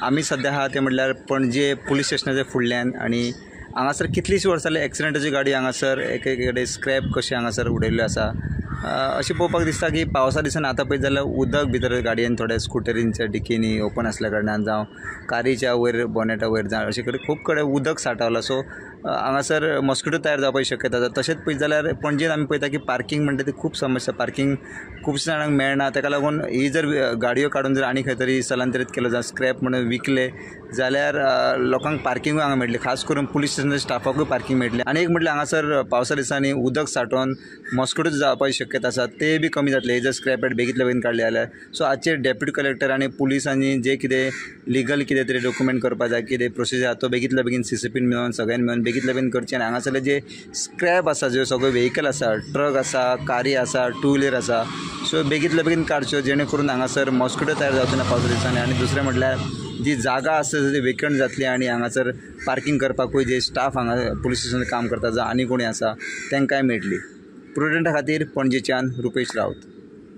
आमी सध्या आहा ते म्हटल्यार पणजे पुलीस स्टेशनाचे फुडल्यान आनी हांगासर कितलींशीं वर्सां जाली एक्सिडेंटाची गाडी हांगासर एक एक कडेन स्क्रॅप कशें हांगासर उडयल्ल्यो आसा। अशें पळोवपाक दिसता की पावसा दिसान आतां पळयत जाल्यार उदक भितर गाडयेन थोड्या स्कुटरींच्या डिकीनी ओपन आसल्या कारणान जावं कारीच्या वयर बोनेटा वयर जावं अशे कडेन खूब कडेन उदक सांठवलां। सो हांगासर मॉस्किटो तयार जावपाची शक्यता आसा। तशेंच पळयत जाल्यार पणजेन आमी पळयता की पार्किंग म्हणटा ती खूब समस्या, पार्किंग खुबशे जाणांक मेळना। ताका लागून ही जर गाडयो काडून जर आनी खंय तरी स्थलांतरीत केलो जाल्यार स्क्रॅप म्हणून विकले जाल्यार लोकांक पार्किंगूय हांगा मेळटली, खास करून पुलीस स्टेशनाच्या स्टाफाकूय पार्किंग मेळटलें। आनी एक म्हटल्यार हांगासर पावसा दिसांनी उदक सांठोवन मॉस्किटो जावपाची शक्यता आसा ते बी कमी जातले जर स्क्रॅप यार्ड बेगींतल्या बेगीन काडले जाल्यार। सो हाचेर डेप्युटी कलेक्टर आनी पुलिसांनी जे कितें लिगल कितें तरी डॉक्युमेंट करपा जाय, कितें प्रोसिजर आसा तो बेगींतल्या बेगीन CCPन मेळोन सगळ्यांनी मेळोन बेगींतल्या बेगीन करचें। आनी हांगासरले जे स्क्रॅप आसा, ज्यो सगळ्यो व्हेहिकल आसा, ट्रक आसा, कारी आसा, टू व्हिलर आसा, सो बेगींतल्या बेगीन काडच्यो जेणे करून हांगासर मॉस्किटो तयार जावचे ना पावसा दिसांनी। आनी दुसरें म्हटल्यार जी जागा आसा ती वेकंट जातली आनी हांगासर पार्किंग करपाकूय जे स्टाफ हांगा पुलीस स्टेशनाचें काम करता जावं आनी कोणी आसा तांकांय मेळटली। प्रुडंटा खातीर पणजेच्यान रुपेश रावत।